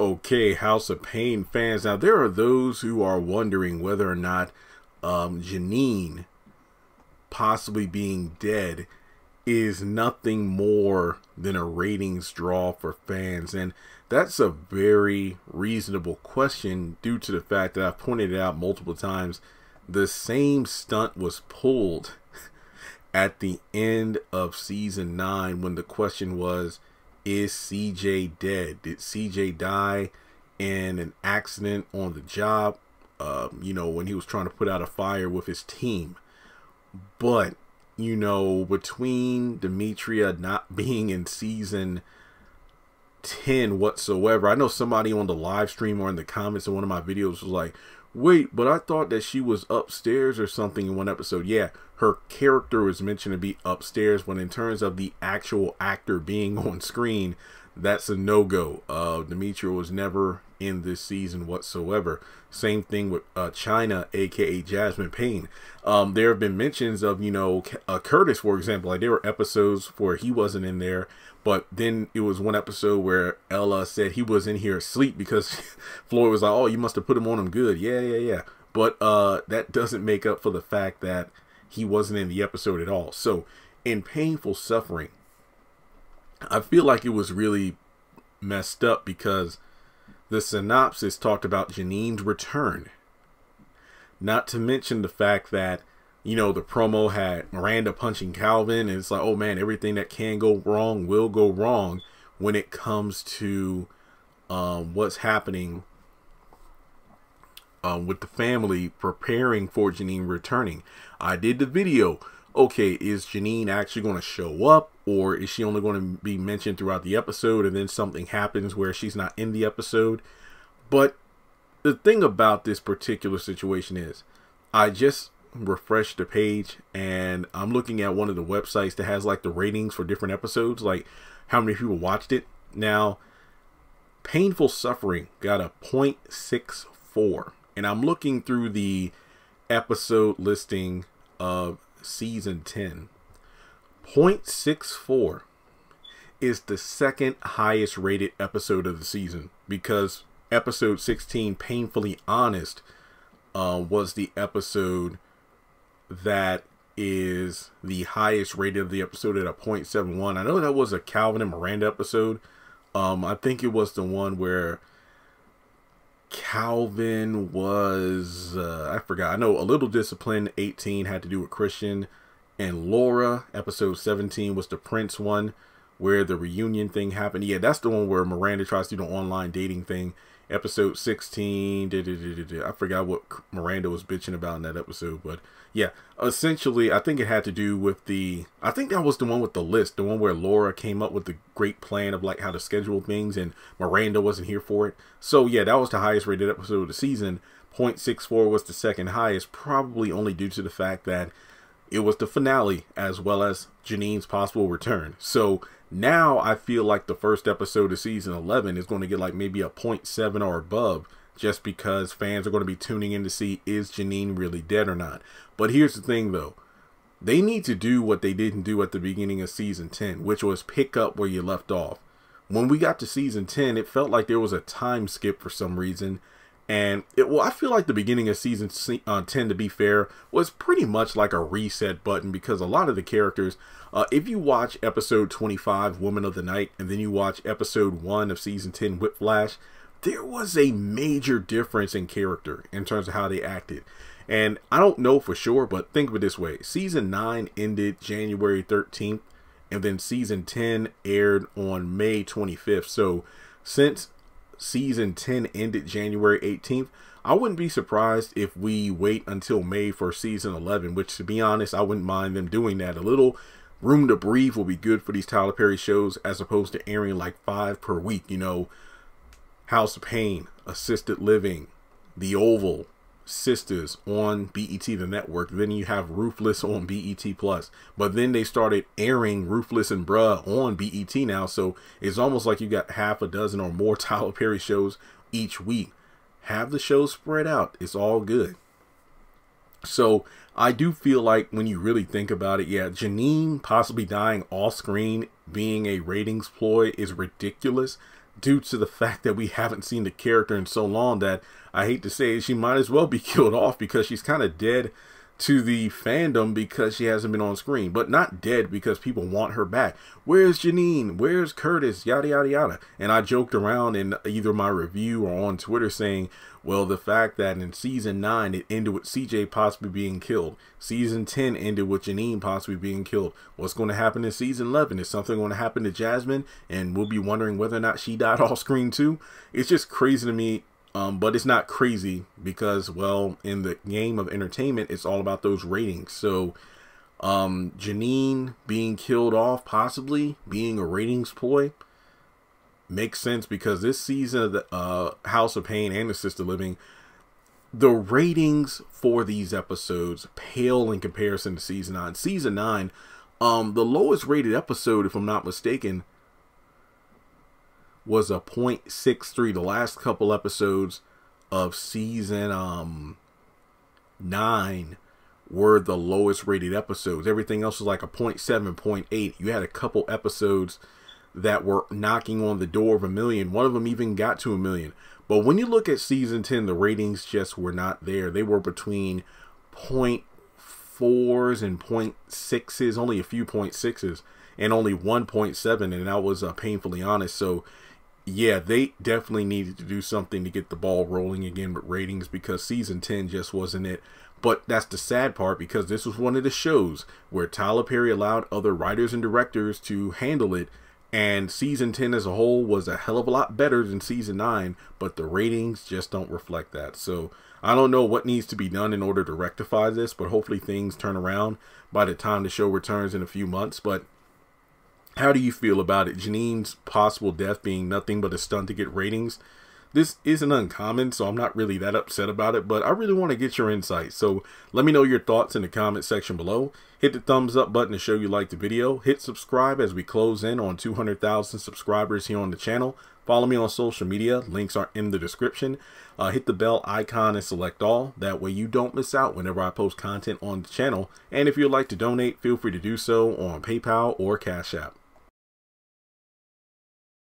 Okay, House of Payne fans. Now, there are those who are wondering whether or not Janine possibly being dead is nothing more than a ratings draw for fans. And that's a very reasonable question due to the fact that I've pointed it out multiple times. The same stunt was pulled at the end of season 9 when the question was, is CJ dead? Did CJ die in an accident on the job? When he was trying to put out a fire with his team. But, between Demetria not being in season 10 whatsoever, I know somebody on the live stream or in the comments in one of my videos was like, wait, but I thought that she was upstairs or something in one episode. Yeah, her character was mentioned to be upstairs, but in terms of the actual actor being on screen, that's a no-go. Demetria was never in this season whatsoever. Same thing with China, aka Jasmine Payne. There have been mentions of, Curtis, for example. Like, there were episodes where he wasn't in there, but then it was one episode where Ella said he was in here asleep because Floyd was like, oh, you must have put him on him good. Yeah. But that doesn't make up for the fact that he wasn't in the episode at all. So in Painful Suffering, I feel like it was really messed up because the synopsis talked about Janine's return. Not to mention the fact that, the promo had Miranda punching Calvin, and it's like, oh man, everything that can go wrong will go wrong when it comes to what's happening with the family preparing for Janine returning. I did the video. Okay, is Janine actually going to show up, or is she only going to be mentioned throughout the episode and then something happens where she's not in the episode? But the thing about this particular situation is, I just refreshed the page and I'm looking at one of the websites that has like the ratings for different episodes, like how many people watched it. Now, Painful Suffering got a 0.64, and I'm looking through the episode listing of season 10. 0.64 is the second highest rated episode of the season, because episode 16, Painfully Honest, was the episode that is the highest rated of the episode at a 0.71. I know that was a Calvin and Miranda episode. I think it was the one where Calvin was, I forgot. I know A Little Discipline, 18, had to do with Christian. And Laura, episode 17, was the Prince one, where the reunion thing happened. Yeah, that's the one where Miranda tries to do the online dating thing. Episode 16, I forgot what Miranda was bitching about in that episode. But yeah, essentially, I think it had to do with I think that was the one with the list. The one where Laura came up with the great plan of like how to schedule things, and Miranda wasn't here for it. So yeah, that was the highest rated episode of the season. 0.64 was the second highest, probably only due to the fact that it was the finale as well as Janine's possible return. So now I feel like the first episode of season 11 is going to get like maybe a 0.7 or above, just because fans are going to be tuning in to see, is Janine really dead or not? But here's the thing though. They need to do what they didn't do at the beginning of season 10, which was pick up where you left off. When we got to season 10, it felt like there was a time skip for some reason. And I feel like the beginning of season 10, to be fair, was pretty much like a reset button, because a lot of the characters, if you watch episode 25, Woman of the Night, and then you watch episode 1 of season 10, Whiplash, there was a major difference in character in terms of how they acted. And I don't know for sure, but think of it this way. Season 9 ended January 13th, and then season 10 aired on May 25th. So since season 10 ended January 18th, I wouldn't be surprised if we wait until May for season 11, which, to be honest, I wouldn't mind them doing that. A little room to breathe will be good for these Tyler Perry shows, as opposed to airing like 5 per week. House of Payne, Assisted Living, The Oval, Sisters on BET the network. Then you have Ruthless on BET Plus. But then they started airing Ruthless and Bruh on BET now, so it's almost like you got half a dozen or more Tyler Perry shows each week. Have the shows spread out. It's all good. So I do feel like when you really think about it, yeah, Janine possibly dying off screen being a ratings ploy is ridiculous. due to the fact that we haven't seen the character in so long that I hate to say it, she might as well be killed off, because she's kind of dead to the fandom because she hasn't been on screen, but not dead because people want her back. Where's Janine? Where's Curtis? Yada, yada, yada. And I joked around in either my review or on Twitter saying, well, the fact that in season 9, it ended with CJ possibly being killed. Season 10 ended with Janine possibly being killed. What's going to happen in season 11? Is something going to happen to Jasmine? And we'll be wondering whether or not she died off screen too. It's just crazy to me. But it's not crazy because, well, in the game of entertainment, it's all about those ratings. So, Janine being killed off, possibly being a ratings ploy, makes sense because this season of the House of Payne and Assisted Living, the ratings for these episodes pale in comparison to season 9. Season 9, the lowest rated episode, if I'm not mistaken, was a 0.63. The last couple episodes of season 9 were the lowest rated episodes. Everything else was like a 0.7, 0.8. You had a couple episodes that were knocking on the door of 1 million. One of them even got to 1 million. But when you look at season 10, the ratings just were not there. They were between 0.4s and 0.6s, only a few 0.6s, and only 1.7, and that was Painfully Honest. So yeah, they definitely needed to do something to get the ball rolling again with ratings, because season 10 just wasn't it. But that's the sad part, because this was one of the shows where Tyler Perry allowed other writers and directors to handle it, and season 10 as a whole was a hell of a lot better than season 9, but the ratings just don't reflect that. So I don't know what needs to be done in order to rectify this, but hopefully things turn around by the time the show returns in a few months. But how do you feel about it? Janine's possible death being nothing but a stunt to get ratings. This isn't uncommon, so I'm not really that upset about it, but I really want to get your insight. So let me know your thoughts in the comment section below. Hit the thumbs up button to show you like the video. Hit subscribe as we close in on 200,000 subscribers here on the channel. Follow me on social media. Links are in the description. Hit the bell icon and select all. That way you don't miss out whenever I post content on the channel. And if you'd like to donate, feel free to do so on PayPal or Cash App.